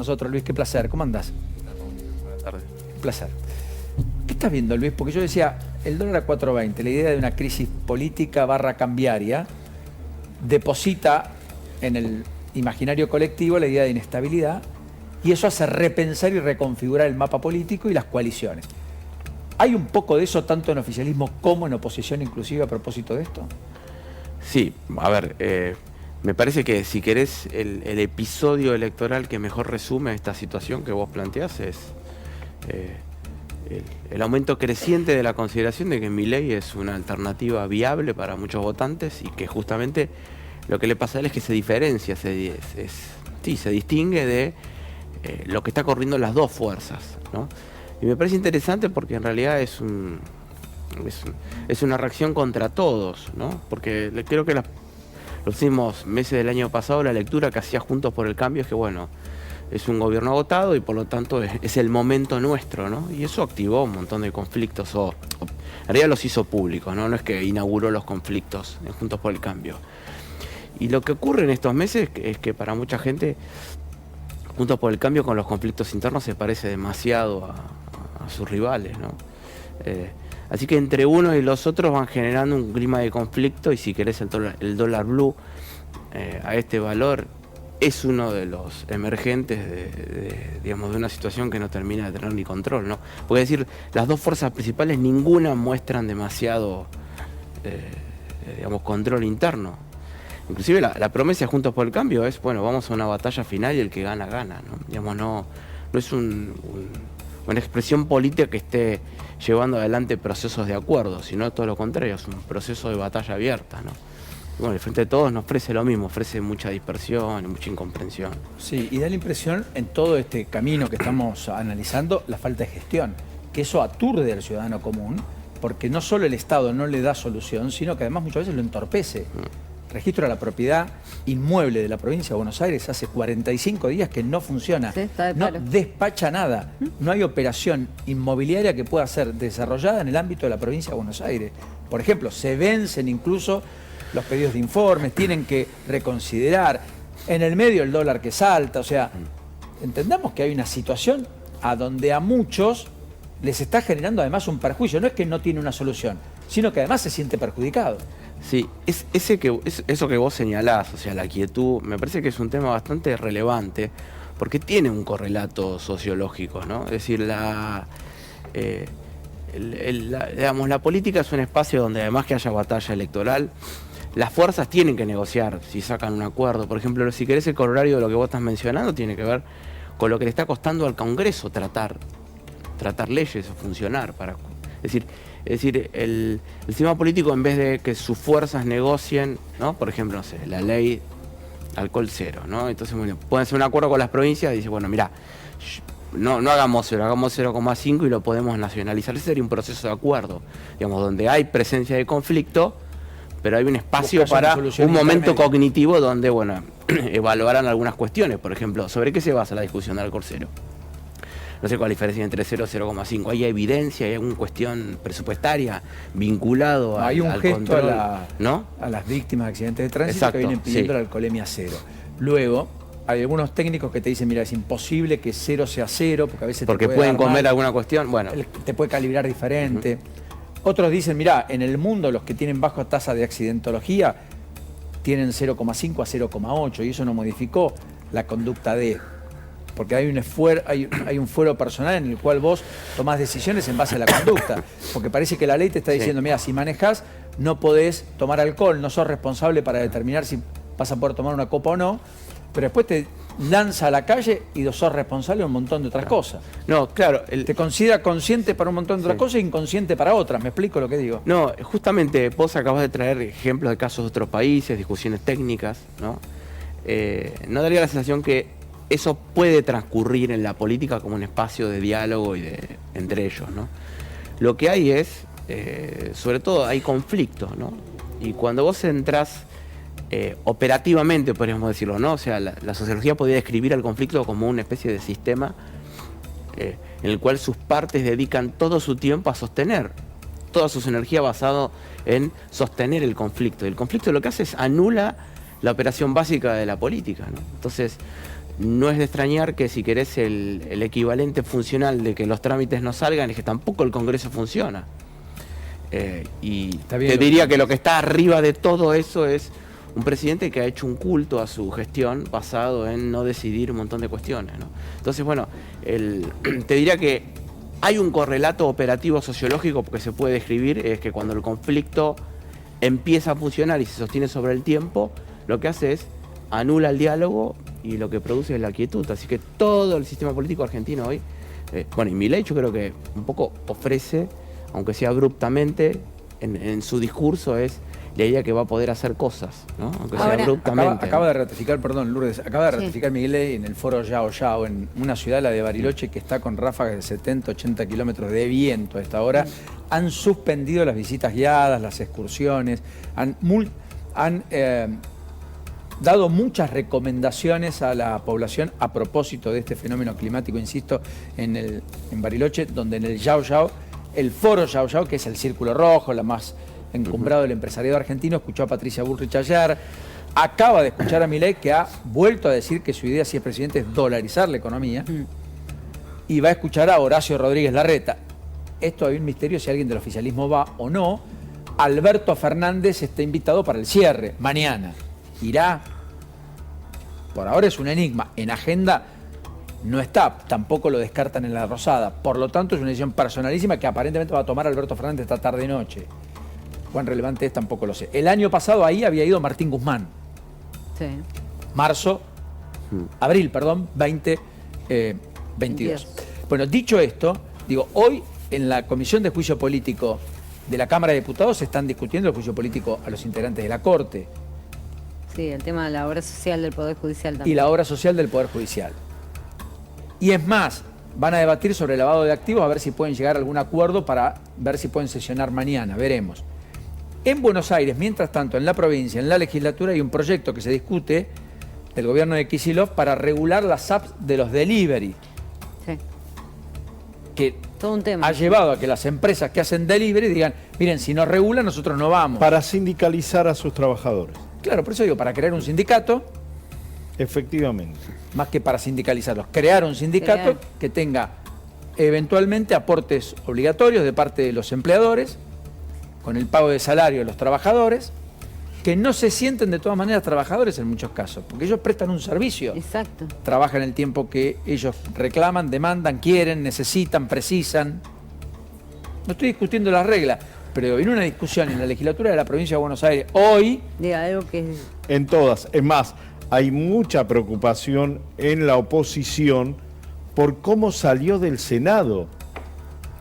nosotros. Luis, qué placer. ¿Cómo andás? Buenas tardes. Un placer. ¿Qué estás viendo, Luis? Porque yo decía, el dólar a 4.20, la idea de una crisis política / cambiaria, deposita en el imaginario colectivo la idea de inestabilidad y eso hace repensar y reconfigurar el mapa político y las coaliciones. ¿Hay un poco de eso tanto en oficialismo como en oposición inclusive a propósito de esto? Sí, a ver, me parece que si querés el episodio electoral que mejor resume esta situación que vos planteás es el aumento creciente de la consideración de que Milei es una alternativa viable para muchos votantes y que justamente lo que le pasa a él es que se diferencia, se distingue de lo que está corriendo las dos fuerzas, ¿no? Y me parece interesante porque en realidad es una reacción contra todos, ¿no? Porque creo que los últimos meses del año pasado la lectura que hacía Juntos por el Cambio es que, bueno, es un gobierno agotado y por lo tanto es el momento nuestro, ¿no? Y eso activó un montón de conflictos, en realidad los hizo públicos, ¿no? No es que inauguró los conflictos en Juntos por el Cambio. Y lo que ocurre en estos meses es que para mucha gente Juntos por el Cambio con los conflictos internos se parece demasiado a sus rivales, ¿no? Así que entre unos y los otros van generando un clima de conflicto y si querés el dólar blue a este valor es uno de los emergentes digamos, de una situación que no termina de tener ni control, ¿no? Porque es decir, las dos fuerzas principales ninguna muestran demasiado digamos, control interno. Inclusive la promesa de Juntos por el Cambio es, bueno, vamos a una batalla final y el que gana, gana, ¿no? Digamos, no es una expresión política que esté llevando adelante procesos de acuerdo, sino todo lo contrario, es un proceso de batalla abierta, ¿no? Y bueno, el Frente de Todos nos ofrece lo mismo, ofrece mucha dispersión y mucha incomprensión. Sí, y da la impresión en todo este camino que estamos analizando, la falta de gestión, que eso aturde al ciudadano común, porque no solo el Estado no le da solución, sino que además muchas veces lo entorpece. Registro de la propiedad inmueble de la provincia de Buenos Aires hace 45 días que no funciona, sí, no despacha nada, no hay operación inmobiliaria que pueda ser desarrollada en el ámbito de la provincia de Buenos Aires. Por ejemplo, se vencen incluso los pedidos de informes, tienen que reconsiderar, en el medio el dólar que salta, o sea, entendamos que hay una situación a donde a muchos les está generando además un perjuicio, no es que no tiene una solución, sino que además se siente perjudicado. Sí, eso que vos señalás, o sea, la quietud, me parece que es un tema bastante relevante, porque tiene un correlato sociológico, ¿no? Es decir, digamos, la política es un espacio donde además que haya batalla electoral, las fuerzas tienen que negociar si sacan un acuerdo. Por ejemplo, si querés el corolario de lo que vos estás mencionando, tiene que ver con lo que le está costando al Congreso tratar leyes o funcionar. Es decir, el sistema político, en vez de que sus fuerzas negocien, ¿no? Por ejemplo, no sé, la ley alcohol cero, ¿no? Entonces, bueno, pueden hacer un acuerdo con las provincias y dice, bueno, mira, no hagamos 0, hagamos 0,5 y lo podemos nacionalizar. Ese sería un proceso de acuerdo, digamos, donde hay presencia de conflicto, pero hay un espacio para un momento cognitivo donde, bueno, evaluarán algunas cuestiones. Por ejemplo, ¿sobre qué se basa la discusión del alcohol cero? No sé cuál es la diferencia entre 0 y 0,5. ¿Hay evidencia? ¿Hay alguna cuestión presupuestaria vinculado al control? Hay un gesto ¿no? a las víctimas de accidentes de tránsito. Exacto, que vienen pidiendo la alcoholemia cero. Luego, hay algunos técnicos que te dicen, mira, es imposible que 0 sea 0, porque a veces porque te pueden comer alguna cuestión. Bueno, te puede calibrar diferente. Otros dicen, mira, en el mundo los que tienen baja tasa de accidentología tienen 0,5 a 0,8 y eso no modificó la conducta de... Porque hay un fuero personal en el cual vos tomás decisiones en base a la conducta. Porque parece que la ley te está diciendo, mira, si manejás no podés tomar alcohol, no sos responsable para determinar si vas a poder tomar una copa o no, pero después te lanza a la calle y sos responsable de un montón de otras cosas. No, claro. Te considera consciente para un montón de otras cosas e inconsciente para otras. ¿Me explico lo que digo? No, justamente vos acabás de traer ejemplos de casos de otros países, discusiones técnicas, ¿no? ¿No daría la sensación que eso puede transcurrir en la política como un espacio de diálogo entre ellos, ¿no? Lo que hay es, sobre todo, hay conflictos, ¿no? Y cuando vos entrás operativamente, podríamos decirlo, ¿no? O sea, la sociología podría describir al conflicto como una especie de sistema en el cual sus partes dedican todo su tiempo a sostener, toda su energía basado en sostener el conflicto. Y el conflicto lo que hace es anula la operación básica de la política, ¿no? Entonces, no es de extrañar que si querés el equivalente funcional de que los trámites no salgan es que tampoco el Congreso funciona. Y te diría que lo que está arriba de todo eso es un presidente que ha hecho un culto a su gestión basado en no decidir un montón de cuestiones, ¿no? Entonces, bueno, te diría que hay un correlato operativo sociológico que se puede describir, es que cuando el conflicto empieza a funcionar y se sostiene sobre el tiempo, lo que hace es anula el diálogo y lo que produce es la quietud. Así que todo el sistema político argentino hoy, bueno, y Milei yo creo que un poco ofrece, aunque sea abruptamente, en su discurso es la idea que va a poder hacer cosas, ¿no? Aunque sea abruptamente. Acaba de ratificar, perdón, Lourdes, acaba de ratificar Milei en el foro Yao Yao, en una ciudad, la de Bariloche, que está con ráfagas de 70, 80 kilómetros de viento a esta hora. Han suspendido las visitas guiadas, las excursiones, han dado muchas recomendaciones a la población a propósito de este fenómeno climático, insisto, en Bariloche, donde en el Yao Yao, el foro Yao Yao, que es el círculo rojo, la más encumbrado del empresariado argentino, escuchó a Patricia Bullrich ayer, acaba de escuchar a Milei, que ha vuelto a decir que su idea, si es presidente, es dolarizar la economía, y va a escuchar a Horacio Rodríguez Larreta. Esto hay un misterio si alguien del oficialismo va o no. Alberto Fernández está invitado para el cierre, mañana. ¿Irá? Por ahora es un enigma. En agenda no está, tampoco lo descartan en la Rosada. Por lo tanto, es una decisión personalísima que aparentemente va a tomar Alberto Fernández esta tarde-noche. Cuán relevante es, tampoco lo sé. El año pasado ahí había ido Martín Guzmán. Sí. Abril, 2022. Bueno, dicho esto, digo, hoy en la Comisión de Juicio Político de la Cámara de Diputados se están discutiendo el juicio político a los integrantes de la Corte. Sí, el tema de la obra social del Poder Judicial también. Y la obra social del Poder Judicial. Y es más, van a debatir sobre el lavado de activos, a ver si pueden llegar a algún acuerdo para ver si pueden sesionar mañana, veremos. En Buenos Aires, mientras tanto, en la provincia, en la legislatura, hay un proyecto que se discute del gobierno de Kicillof para regular las apps de los delivery. Sí. Que todo un tema. Ha llevado a que las empresas que hacen delivery digan, miren, si nos regulan, nosotros no vamos. Para sindicalizar a sus trabajadores. Claro, por eso digo, para crear un sindicato. Efectivamente. Más que para sindicalizarlos. Crear un sindicato que tenga eventualmente aportes obligatorios de parte de los empleadores, con el pago de salario de los trabajadores, que no se sienten de todas maneras trabajadores en muchos casos, porque ellos prestan un servicio. Exacto. Trabajan el tiempo que ellos reclaman, demandan, quieren, necesitan, precisan. No estoy discutiendo las reglas, pero en una discusión en la legislatura de la provincia de Buenos Aires, hoy... Diga algo que... En todas. Es más, hay mucha preocupación en la oposición por cómo salió del Senado.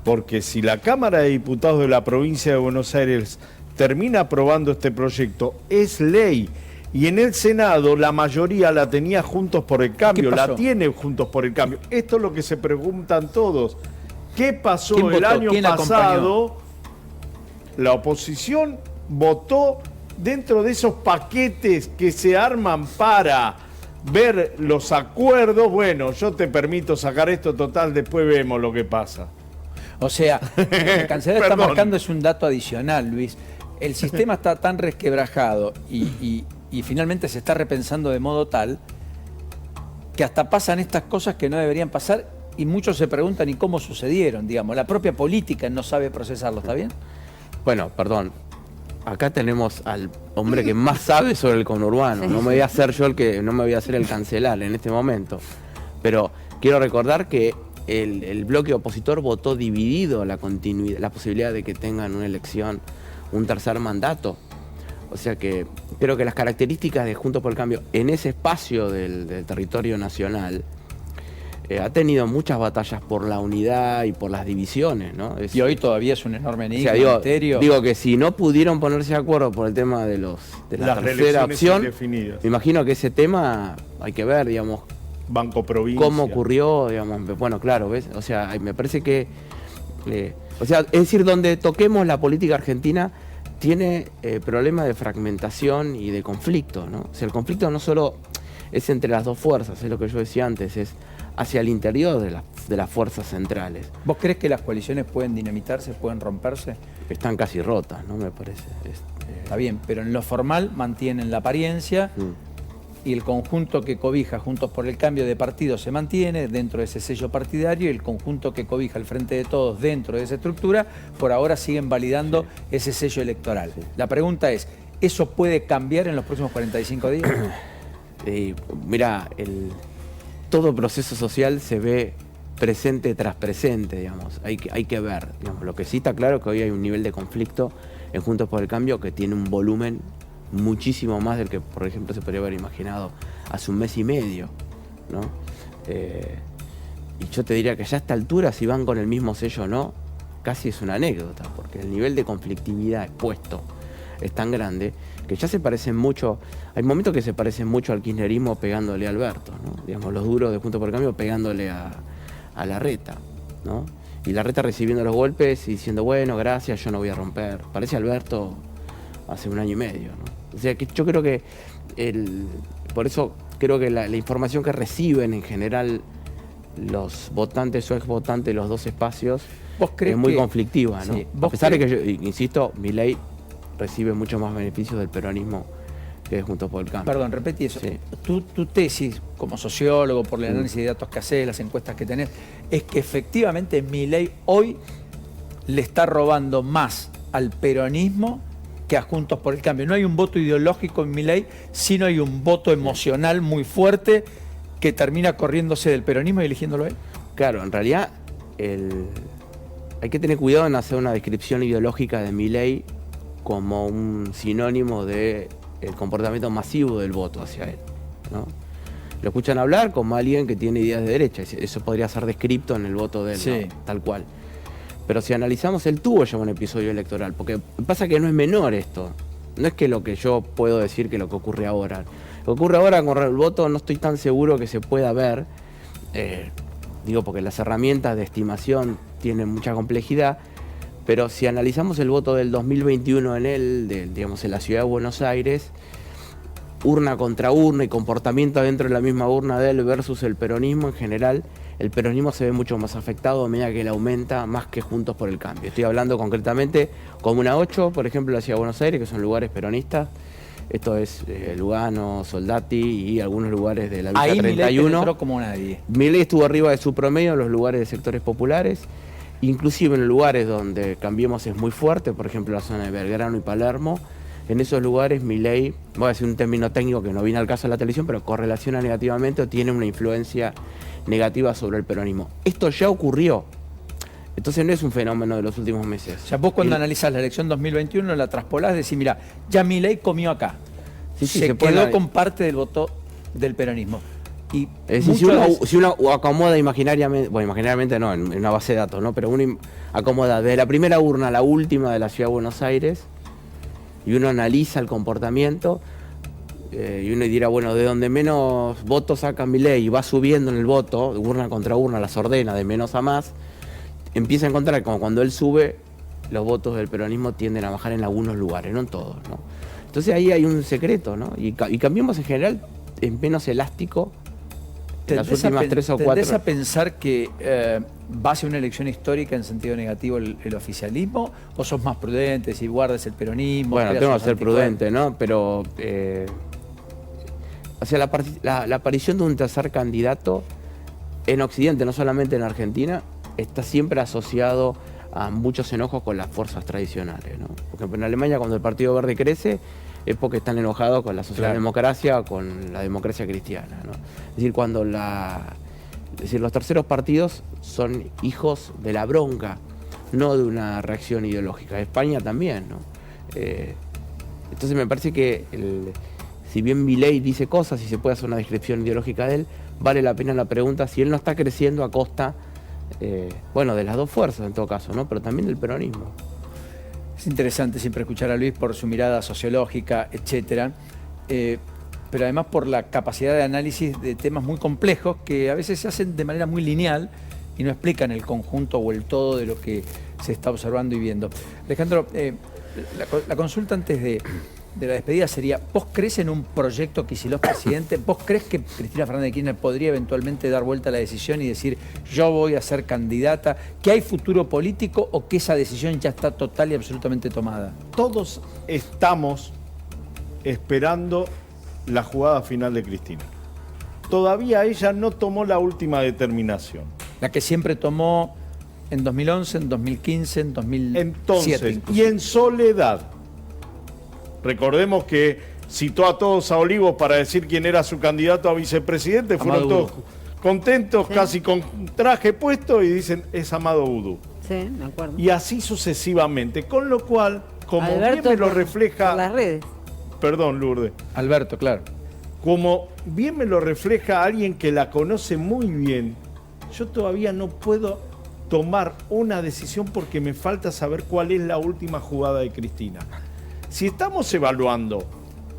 Porque si la Cámara de Diputados de la provincia de Buenos Aires termina aprobando este proyecto, es ley. Y en el Senado la mayoría la tenía Juntos por el Cambio, la tiene Juntos por el Cambio. Esto es lo que se preguntan todos. ¿Qué pasó el año pasado? La oposición votó dentro de esos paquetes que se arman para ver los acuerdos. Bueno, yo te permito sacar esto, total, después vemos lo que pasa. O sea, lo que el cancelar está marcando es un dato adicional, Luis. El sistema está tan resquebrajado y finalmente se está repensando de modo tal que hasta pasan estas cosas que no deberían pasar y muchos se preguntan ¿y cómo sucedieron? Digamos, la propia política no sabe procesarlo, ¿está bien? Bueno, perdón. Acá tenemos al hombre que más sabe sobre el conurbano. No me voy a hacer yo no me voy a hacer el cancelar en este momento. Pero quiero recordar que el bloque opositor votó dividido la continuidad, la posibilidad de que tengan una elección, un tercer mandato. O sea que creo que las características de Juntos por el Cambio en ese espacio del territorio nacional ha tenido muchas batallas por la unidad y por las divisiones, ¿no? Y hoy todavía es un enorme enigma. O sea, digo que si no pudieron ponerse de acuerdo por el tema de la tercera opción, me imagino que ese tema hay que ver, digamos, Banco Provincia. ¿Cómo ocurrió? Digamos, bueno, claro, ¿ves? O sea, me parece que... o sea, es decir, donde toquemos la política argentina tiene problemas de fragmentación y de conflicto, ¿no? O sea, el conflicto no solo es entre las dos fuerzas, es lo que yo decía antes, es hacia el interior de las fuerzas centrales. ¿Vos crees que las coaliciones pueden dinamitarse, pueden romperse? Están casi rotas, ¿no? Me parece. Está bien, pero en lo formal mantienen la apariencia... y el conjunto que cobija Juntos por el Cambio de partido se mantiene dentro de ese sello partidario, y el conjunto que cobija el Frente de Todos dentro de esa estructura, por ahora siguen validando ese sello electoral. La pregunta es, ¿eso puede cambiar en los próximos 45 días? Mira, todo proceso social se ve presente tras presente, digamos. Hay que ver, digamos. Lo que sí está claro es que hoy hay un nivel de conflicto en Juntos por el Cambio que tiene un volumen muchísimo más del que, por ejemplo, se podría haber imaginado hace un mes y medio, ¿no? Y yo te diría que ya a esta altura, si van con el mismo sello o no, casi es una anécdota, porque el nivel de conflictividad expuesto es tan grande que ya se parecen mucho, hay momentos que se parecen mucho al kirchnerismo pegándole a Alberto, ¿no? Digamos, los duros de Juntos por el Cambio pegándole a Larreta, ¿no? Y Larreta recibiendo los golpes y diciendo, bueno, gracias, yo no voy a romper. Parece Alberto hace un año y medio, ¿no? O sea, que yo creo que, por eso creo que la información que reciben en general los votantes o exvotantes de los dos espacios es muy conflictiva, ¿no? Sí, A pesar de que yo, insisto, Milei recibe mucho más beneficios del peronismo que de Juntos por el Cambio. Perdón, repetí eso. Sí. Tu tesis como sociólogo, por el análisis de datos que haces, las encuestas que tenés, es que efectivamente Milei hoy le está robando más al peronismo que a Juntos por el Cambio. No hay un voto ideológico en Milei, sino hay un voto emocional muy fuerte que termina corriéndose del peronismo y eligiéndolo él. Claro, en realidad hay que tener cuidado en hacer una descripción ideológica de Milei como un sinónimo de el comportamiento masivo del voto hacia él, ¿no? Lo escuchan hablar como alguien que tiene ideas de derecha, eso podría ser descripto en el voto de él, sí, ¿no? Tal cual. Pero si analizamos, él tuvo ya un episodio electoral, porque pasa que no es menor esto. No es que lo que yo puedo decir que lo que ocurre ahora. Lo que ocurre ahora con el voto no estoy tan seguro que se pueda ver, digo porque las herramientas de estimación tienen mucha complejidad, pero si analizamos el voto del 2021 en él, digamos en la ciudad de Buenos Aires, urna contra urna y comportamiento dentro de la misma urna de él versus el peronismo en general, el peronismo se ve mucho más afectado a medida que él aumenta más que Juntos por el Cambio. Estoy hablando concretamente Comuna 8, por ejemplo, la ciudad de Buenos Aires, que son lugares peronistas. Esto es Lugano, Soldati y algunos lugares de la Villa Ahí 31. Milei penetró como nadie. Milei estuvo arriba de su promedio en los lugares de sectores populares, inclusive en lugares donde Cambiemos es muy fuerte, por ejemplo la zona de Belgrano y Palermo. En esos lugares Milei, voy a decir un término técnico que no viene al caso de la televisión, pero correlaciona negativamente o tiene una influencia negativa sobre el peronismo. Esto ya ocurrió, entonces no es un fenómeno de los últimos meses. O sea, vos cuando analizás la elección 2021 la traspolás, decís, mira, ya Milei comió acá. Sí, sí, se quedó con parte del voto del peronismo. Y es decir, si uno acomoda imaginariamente, bueno, imaginariamente no, en una base de datos, ¿no? Pero uno acomoda desde la primera urna a la última de la ciudad de Buenos Aires y uno analiza el comportamiento y uno dirá, bueno, de donde menos votos saca Milei y va subiendo en el voto, urna contra urna, las ordena de menos a más, empieza a encontrar como cuando él sube, los votos del peronismo tienden a bajar en algunos lugares, no en todos, ¿no? Entonces ahí hay un secreto, ¿no? Y Cambiemos en general es menos elástico en las últimas 3 o 4. ¿Tendés a pensar que va a ser una elección histórica en sentido negativo el oficialismo? ¿O sos más prudente si guardas el peronismo? Bueno, tengo que ser prudente, ¿no? Pero o sea, la aparición de un tercer candidato en Occidente, no solamente en Argentina, está siempre asociado a muchos enojos con las fuerzas tradicionales, ¿no? Porque en Alemania cuando el Partido Verde crece es porque están enojados con la socialdemocracia o con la democracia cristiana, ¿no? Es decir, cuando los terceros partidos son hijos de la bronca, no de una reacción ideológica. España también, ¿no? Entonces me parece que si bien Milei dice cosas y se puede hacer una descripción ideológica de él, vale la pena la pregunta si él no está creciendo a costa bueno, de las dos fuerzas en todo caso, ¿no? Pero también del peronismo. Es interesante siempre escuchar a Luis por su mirada sociológica, etcétera, pero además por la capacidad de análisis de temas muy complejos que a veces se hacen de manera muy lineal y no explican el conjunto o el todo de lo que se está observando y viendo. Alejandro, la consulta antes de la despedida sería, ¿vos crees en un proyecto Kicillof presidente? ¿Vos crees que Cristina Fernández de Kirchner podría eventualmente dar vuelta a la decisión y decir yo voy a ser candidata? ¿Que hay futuro político o que esa decisión ya está total y absolutamente tomada? Todos estamos esperando la jugada final de Cristina. Todavía ella no tomó la última determinación. La que siempre tomó en 2011, en 2015, en 2007. Entonces, inclusive. y en soledad. Recordemos que citó a todos a Olivos para decir quién era su candidato a vicepresidente. Fueron Amado todos contentos, Sí. casi con traje puesto, y dicen, es Amado Udú. Sí, me acuerdo. Y así sucesivamente. Con lo cual, como Alberto bien me lo por refleja... las redes. Perdón, Lourdes. Alberto, claro. Como bien me lo refleja alguien que la conoce muy bien, yo todavía no puedo tomar una decisión porque me falta saber cuál es la última jugada de Cristina. Si estamos evaluando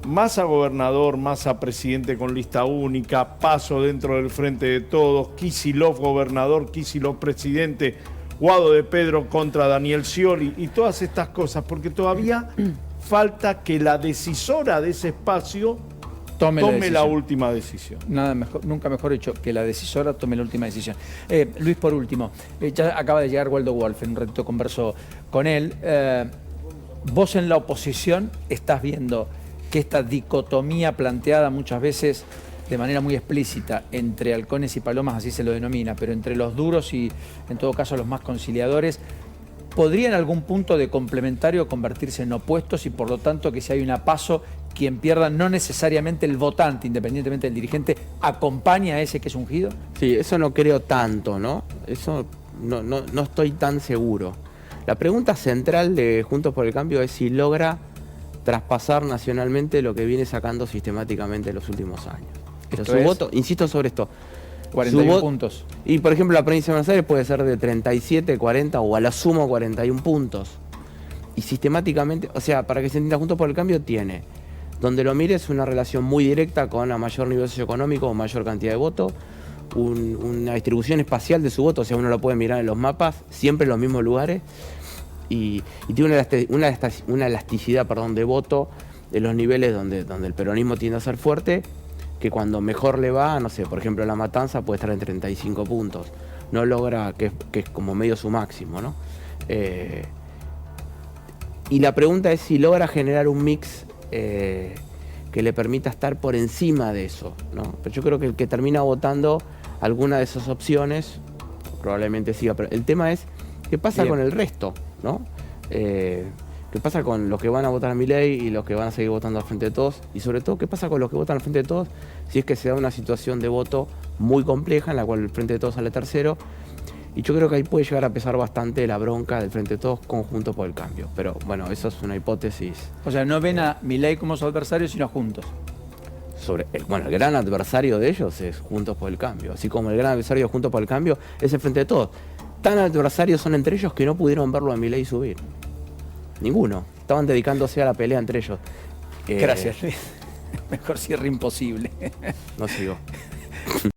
Massa gobernador, Massa presidente con lista única, Paso dentro del Frente de Todos, Kicillof gobernador, Kicillof presidente, Guado de Pedro contra Daniel Scioli y todas estas cosas, porque todavía falta que la decisora de ese espacio Tome la tome la decisión. última decisión. Nada mejor, nunca mejor hecho que la decisora tome la última decisión. Luis, por último, ya acaba de llegar Waldo Wolf, en un ratito converso con él. Vos en la oposición estás viendo que esta dicotomía planteada muchas veces de manera muy explícita entre halcones y palomas, así se lo denomina, pero entre los duros y en todo caso los más conciliadores, podría en algún punto de complementario convertirse en opuestos y por lo tanto que si hay una PASO, quien pierda no necesariamente el votante, independientemente del dirigente, acompaña a ese que es ungido? Sí, eso no creo tanto, ¿no? Eso no estoy tan seguro. La pregunta central de Juntos por el Cambio es si logra traspasar nacionalmente lo que viene sacando sistemáticamente en los últimos años. Pero Esto su es voto, insisto sobre esto, 41 puntos. y por ejemplo la provincia de Buenos Aires puede ser de 37, 40 o a la sumo 41 puntos. Y sistemáticamente, o sea, para que se entienda, Juntos por el Cambio tiene, donde lo mires, una relación muy directa con a mayor nivel socioeconómico o mayor cantidad de votos, una distribución espacial de su voto, o sea, uno lo puede mirar en los mapas, siempre en los mismos lugares, y tiene una elasticidad de voto en los niveles donde el peronismo tiende a ser fuerte, que cuando mejor le va, no sé, por ejemplo, La Matanza puede estar en 35 puntos. No logra, que es como medio su máximo, ¿no? Y la pregunta es si logra generar un mix que le permita estar por encima de eso, ¿no? Pero yo creo que el que termina votando alguna de esas opciones probablemente siga. Pero el tema es, ¿qué pasa Bien. con el resto, ¿no? ¿Qué pasa con los que van a votar a Milei y los que van a seguir votando al Frente de Todos? Y sobre todo, ¿qué pasa con los que votan al Frente de Todos si es que se da una situación de voto muy compleja en la cual el Frente de Todos sale tercero? Y yo creo que ahí puede llegar a pesar bastante la bronca del Frente de Todos conjunto por el cambio. Pero bueno, eso es una hipótesis. O sea, no ven a Milei como su adversario, sino juntos. El gran adversario de ellos es Juntos por el Cambio. Así como el gran adversario de Juntos por el Cambio es el Frente de Todos. Tan adversarios son entre ellos que no pudieron verlo a Milei subir. Ninguno. Estaban dedicándose a la pelea entre ellos. Gracias, Luis. Mejor cierre imposible. No sigo.